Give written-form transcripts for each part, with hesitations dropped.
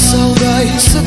Sao gay sa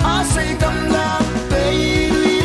I say come love, baby.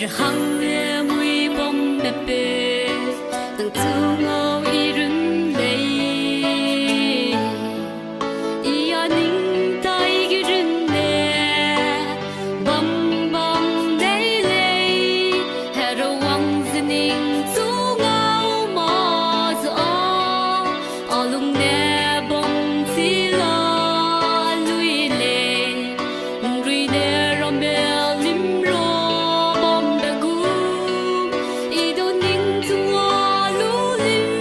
hăng lệ mùi bom bẹp bê từng tu ngô y rừng lệ ia ninh tay cái rừng lệ bom bom lệ lệ hè rồi quăng dân ninh tu ngô mò gió ở lùng nè bom xí lo lui lệ rui nè rom bè lim ro bom bè gu i do ninh tu ngô lu lim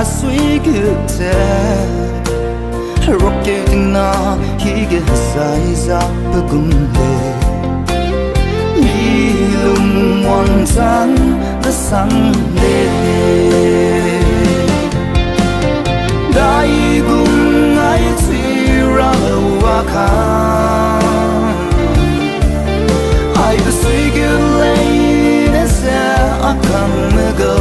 suy kute rokke na hige sai za pagumle lung wang sang the sang le dai gung ai chi ra wa kha ai the suy ge lay sa akam go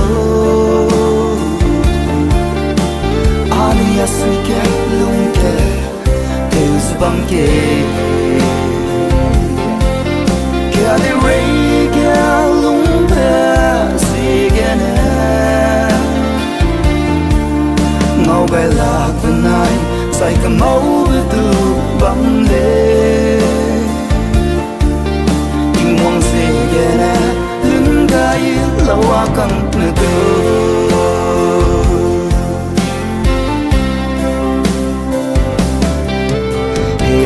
ani ya suy ke lung ke teus bang ke de rei ke lung pe si ge ne ngau gai lạc bên ai sai cầm máu với từ bấm lê tình hoang se ge ne lưng gai lâu a căng nửa cơ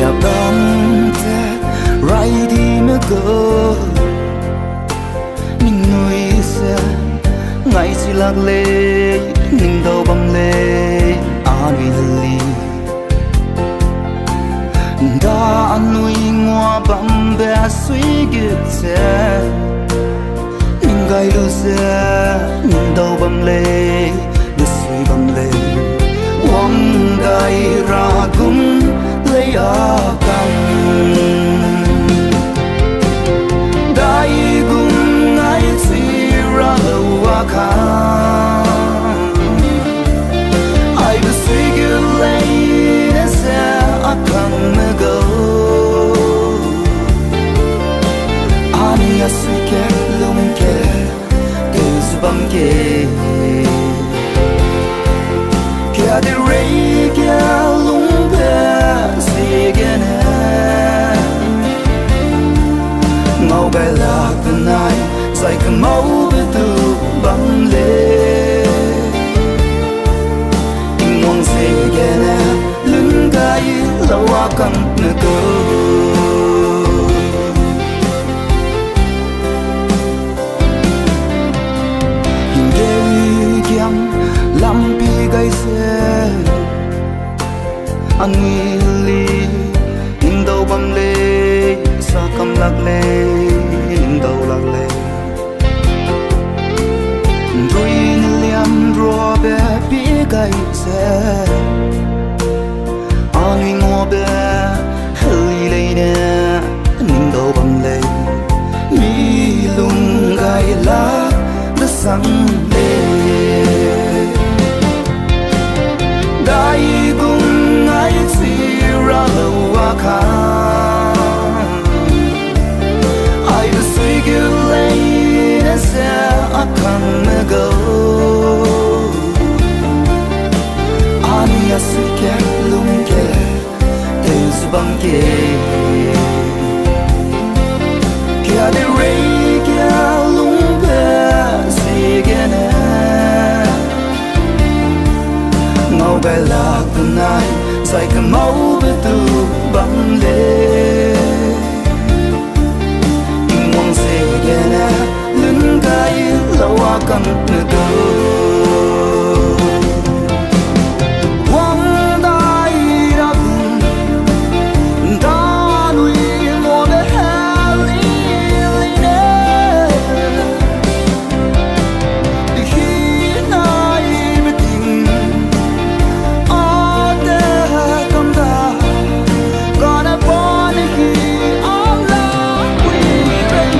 ya bấm te rai đi mơ cơ mình nuôi xe ngày chỉ lạc lê mình đâu bấm lê anh hali đã nuôi ngoa bấm bé suy nghĩ xe mình gai lu xe mình đâu bấm lê để suy bấm lê quăng gai ra cũng lấy à căng dai gung ai si ra wa kha ai be suy ge lay sa akam go ani ya suy ke lung ke bam ke de rei ke lung pe si ge na ngau gai lạc bên ai sai cầm máu với từ băng lê tình hoang se ge na lưng gai lâu a căng nửa cơ hình ghê kiam lam pi gai se anh li hình đầu băng lê sa cầm lạc lê đâu lạc lệ rồi liam ro be bi gai se anh ngô be hơi lệ nè nhưng đâu bằng lệ mi lung gai lá đã sang lệ dai gung ai si ra wa kha akam go ani ya suy ke lung ke teus bang ke de rei ke lung pe si ge ne ngau gai lạc bên ai sai cầm máu với từ băng lê tình hoang se ge ne lưng gai lâu a căng nửa cơ quăng đai đã cùng đã nuôi mùa bé li nè khi nay mới tình ở đây cầm ta còn đã bỏ đi khi ông là quỷ bên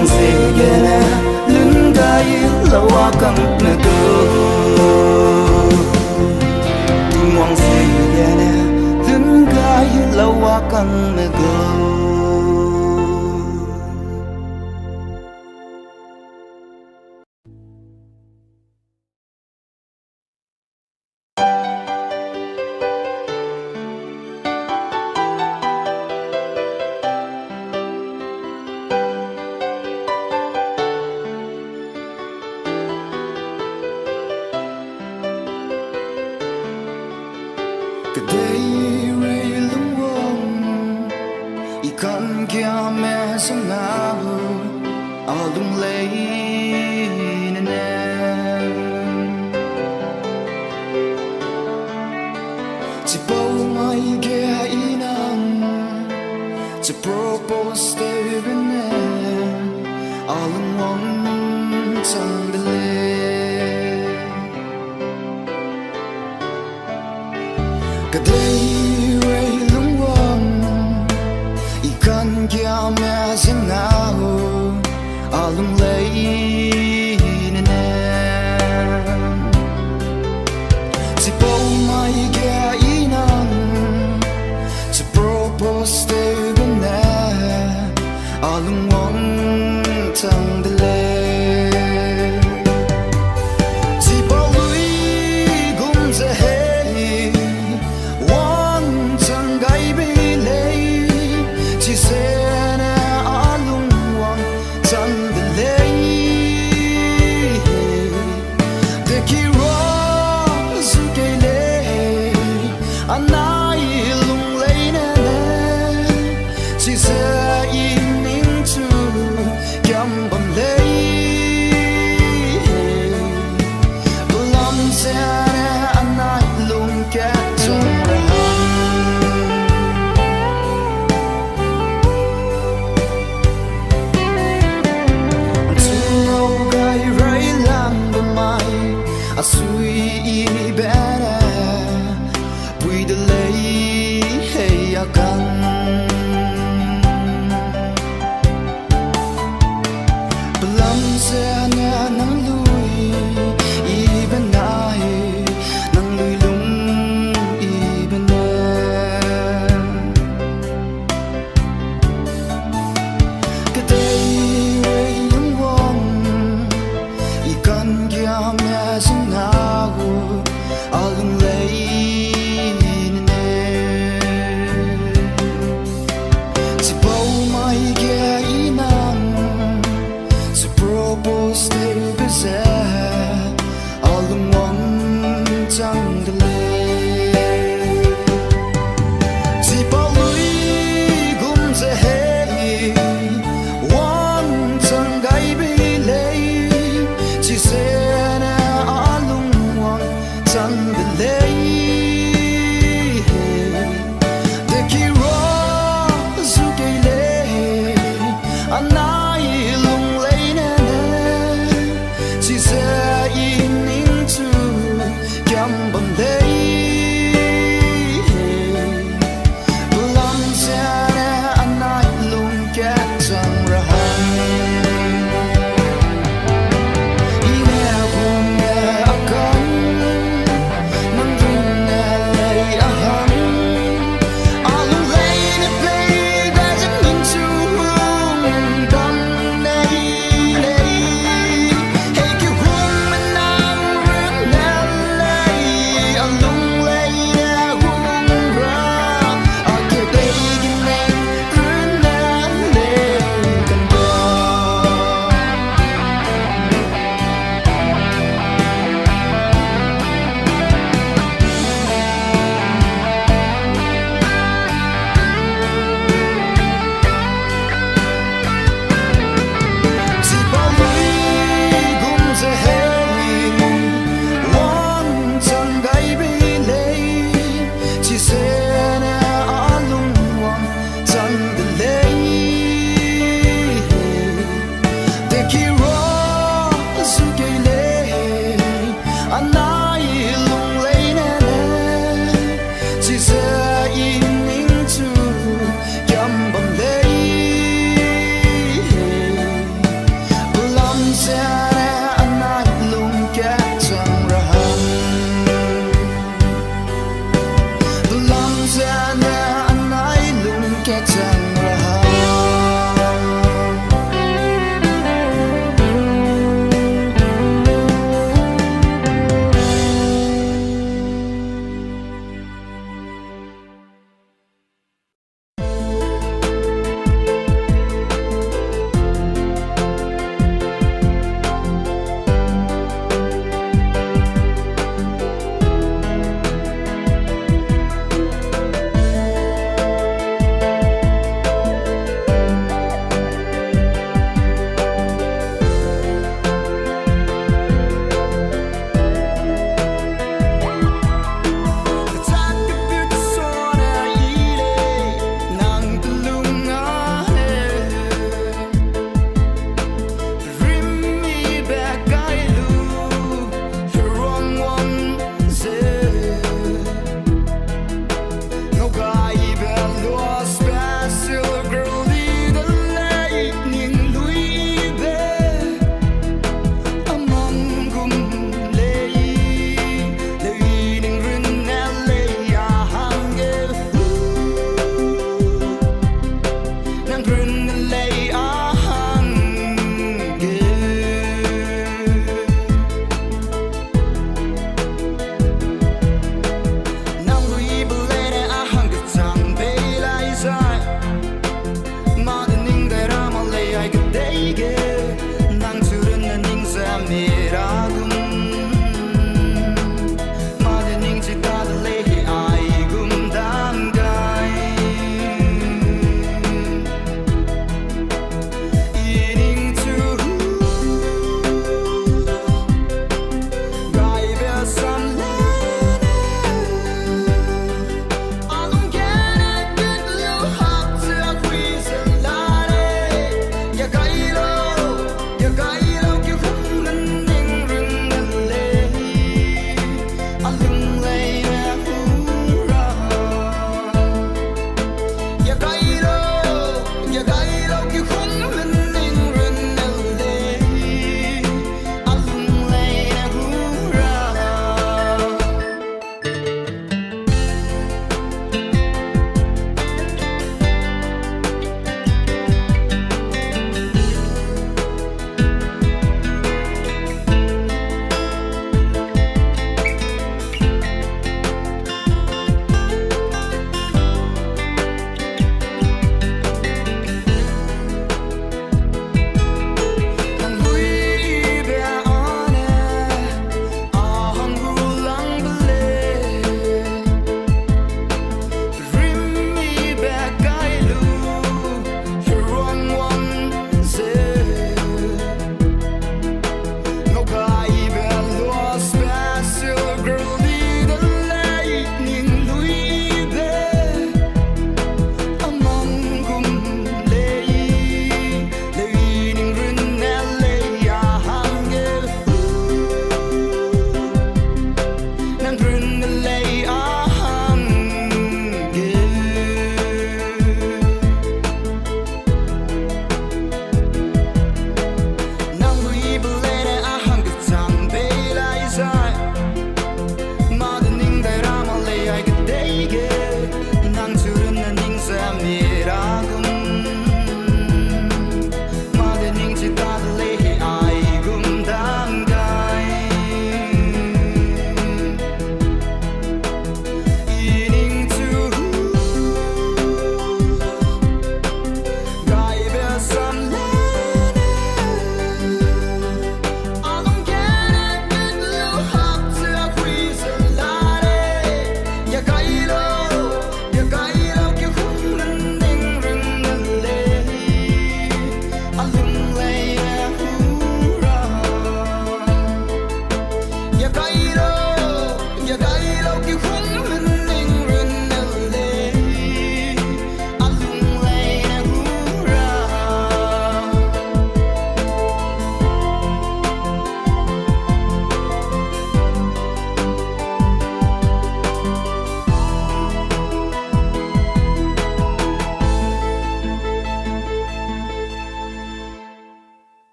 wang se gene lun gai lawa kang na go wang se gene lun gai lawa kang na go cái đây rơi lung wong i kan kia mẹ sang ngao a lung lấy nè nè chỉ bao mai kia inang chỉ propose tới bên nè a lung wong sang de cái đây rơi lung wang i kan kia mẹ sang ngao a lung lấy nè nè chỉ bao mai kia inang chỉ propose tới bên nè a lung wang thang de chỉ bao lui gum ze sui i bere pui de lei hey akan pelam se na nang lui i benai nang lui lung i benai cái đây rơi lung wong i kan kia mẹ sang ngao a lung lấy nè chỉ bao mai kia inang chỉ propose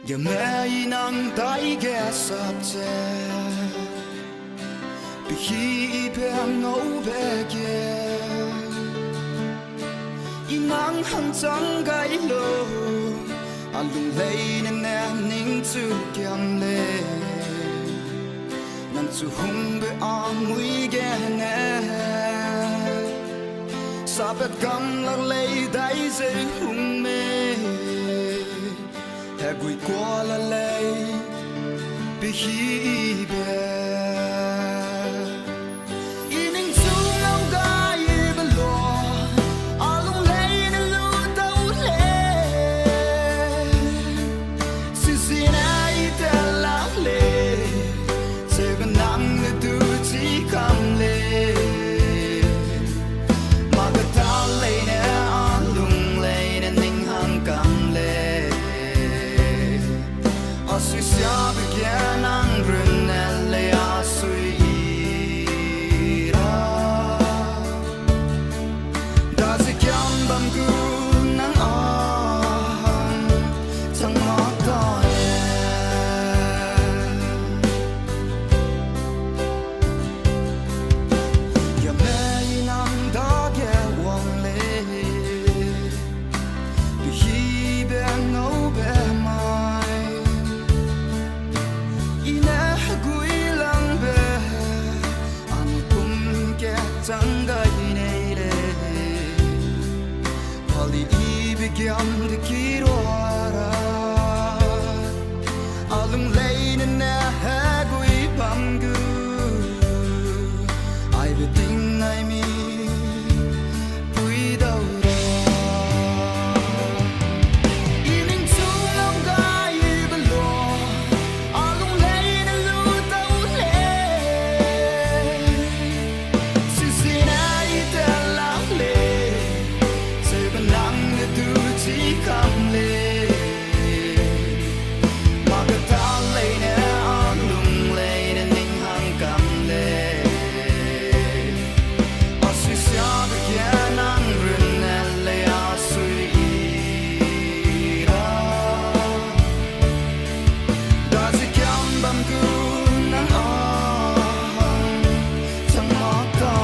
อย่าแม้ยีนังตายแก่สับเจไปขี้เพียงเงาเบเกอีนังหันจังไกโลอาลุงเลยนั่นแน่นิ่งจุกยังเลนั่นจุหงเบอามวยแกแน่สาบกำลังเลยได้เจหงเมแค่กุยกลัวละเลยไปขี้เบอีนิ่งจูงเอากายบลออาลุงเลยนั่นลูเต้าเลสิสินาอีเตลาเลเจกันนั่งดูจีคำเลมากระทาเลยเนี่ยอาลุงเลยนั่นนิ่งห่างกำเลสุสยาบแกนังรุนเอลยาสุยราดาสิกยามบังกูนังอาทั้งมาตายอย่าแม้นังดาแกวังเลดูฮีเบงเอาเบมา Yam de kirwara alung lein na hagui pamgu I be ting I me pui daura ining chung long gai belo alung lein lu tau le sisina ita la le se banang du chỉ cầm lê mà cái ta lấy nè ăn lung lấy nên ninh hàng cầm lê ở suy xa được kia năng rừng nè lấy à suy ra đã chỉ cầm bầm cứ nắng ăn chẳng mất ta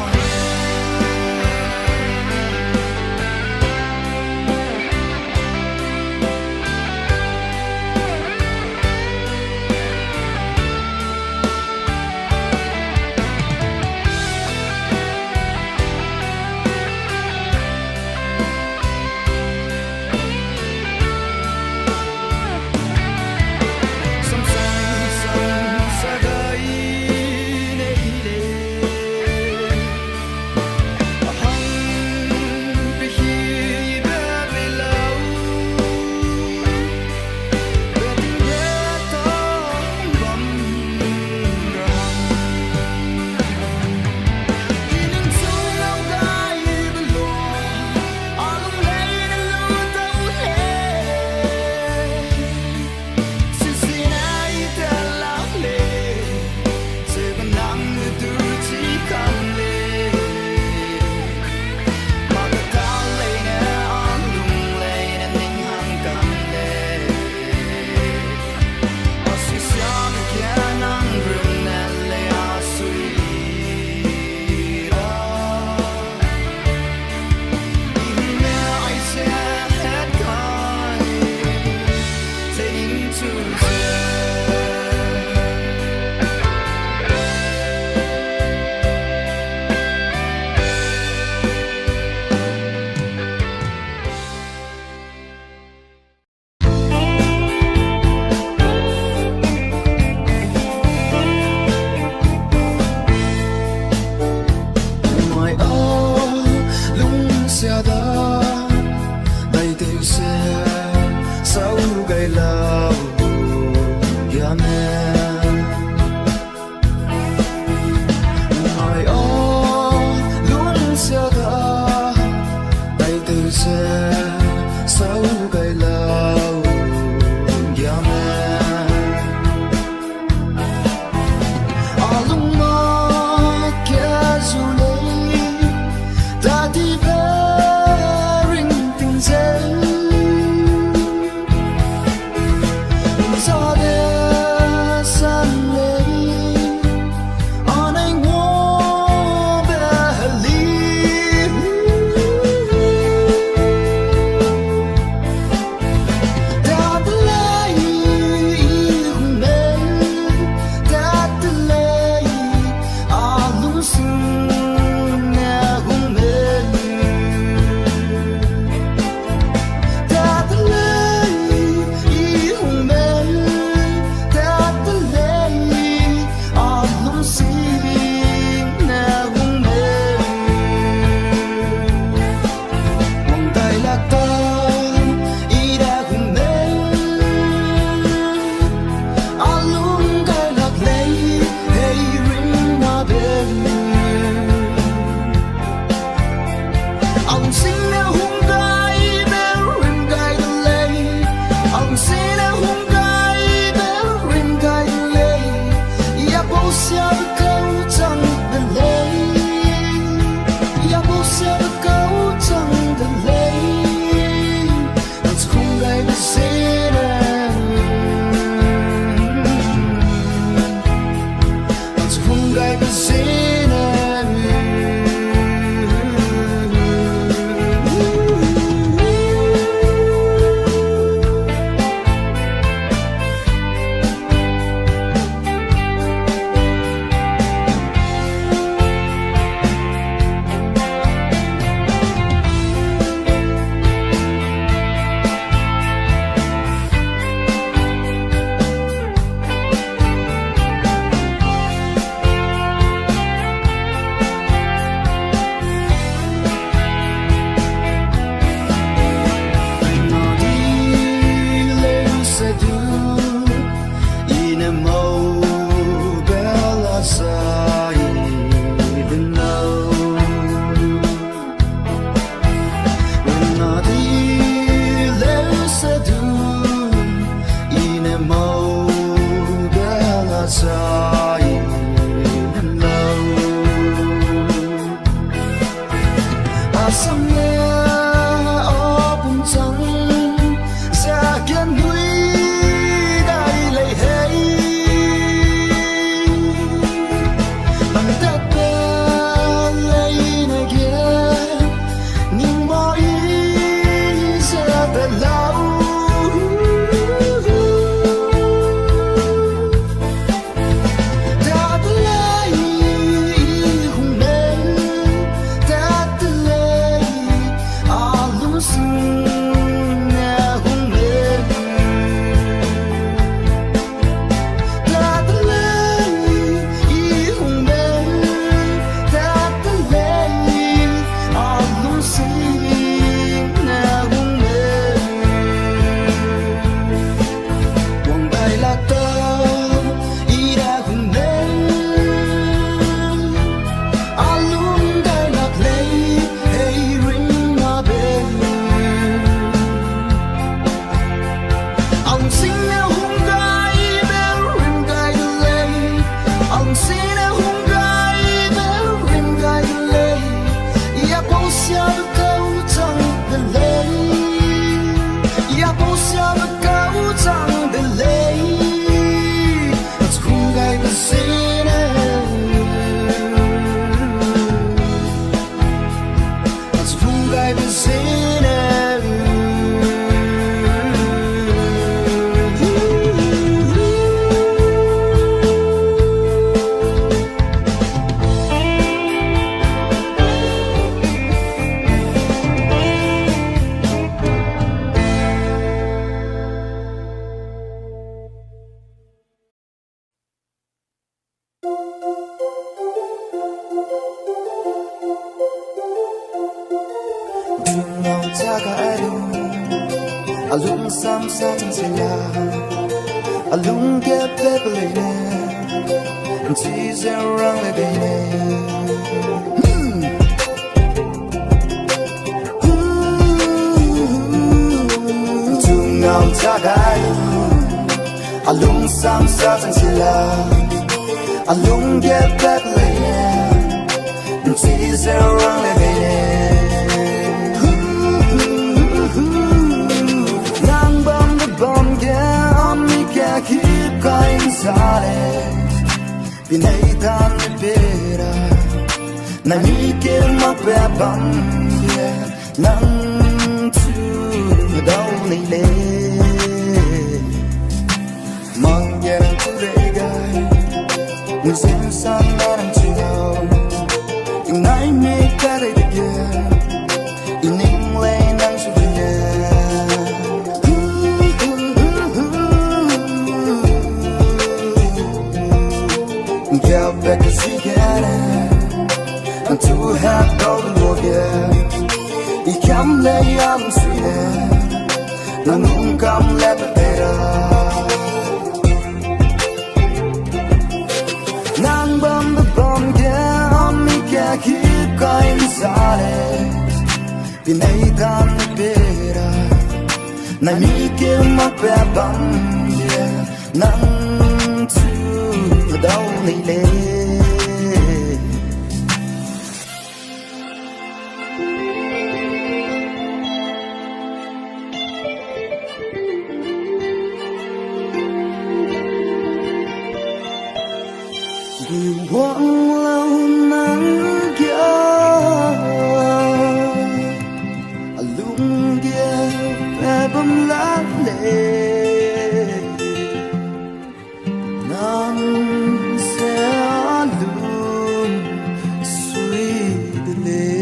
Ngào cha cái đu alung sam sa chẳng xì la alung kẹp bẹp lệ nè chỉ giờ răng lệ bề nè ngào cha cái đu alung sam sa chẳng xì la alung kẹp bẹp lệ nè chỉ giờ răng lệ bề nè keep going silent Pinay tan pera Na mikir magpapam Nang tu daw nile Mangyarang tulegay Musin sa larang tuyaw Inay may karibigyan Ininglay ng subiyan Get back to see and to have all the love, yeah. You come lay on sweet, nang come let the better. Nang bum the bum, yeah, on me can't keep going silent. Pinay tan the better, na me give my bad bum, yeah. Nang to daw nile Vì quãng lâu nắng kia lung kia bé bấm lá lệ Nam sẽ luôn suy lệ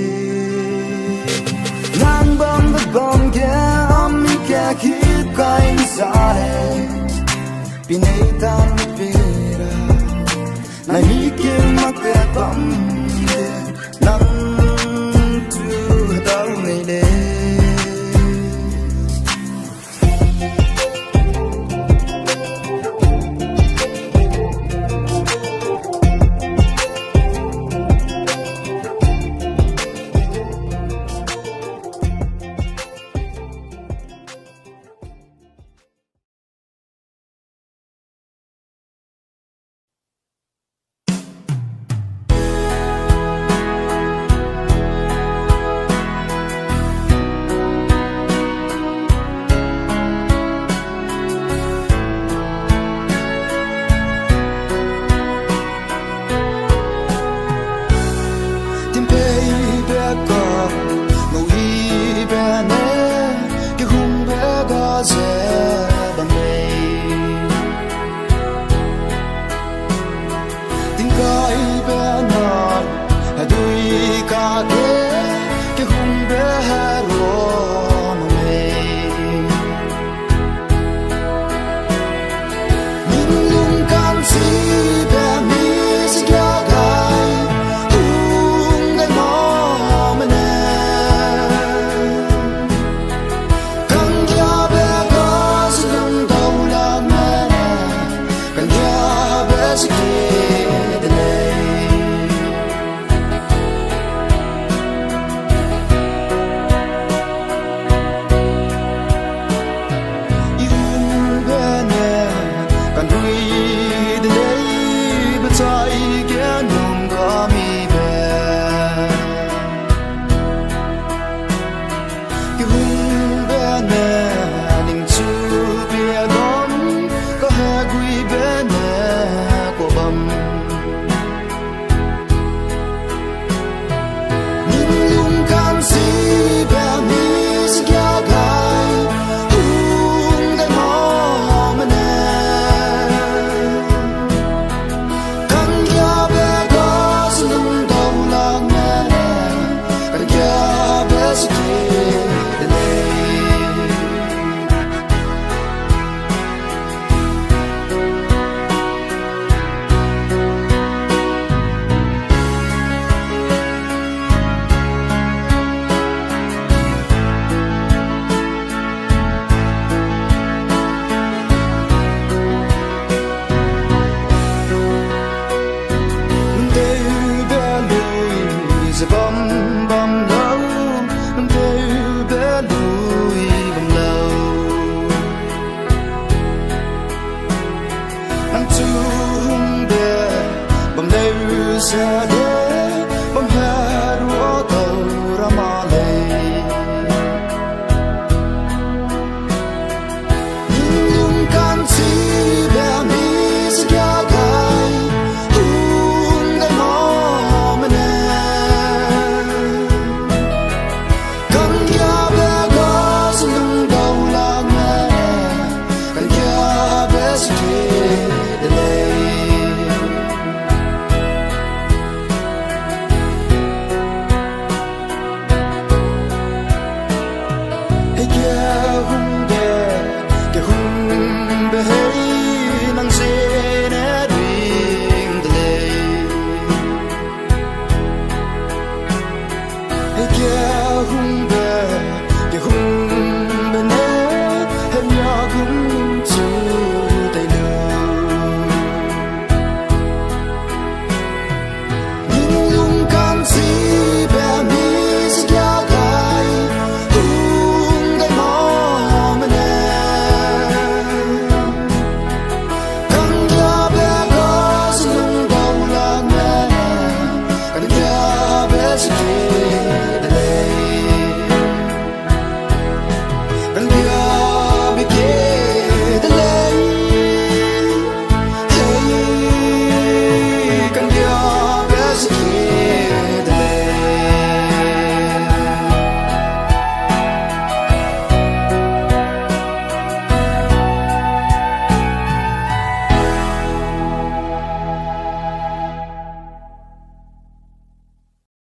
Nang bom the bom kia âm kia keep going silent Pinay tan pera Na mikir magpapam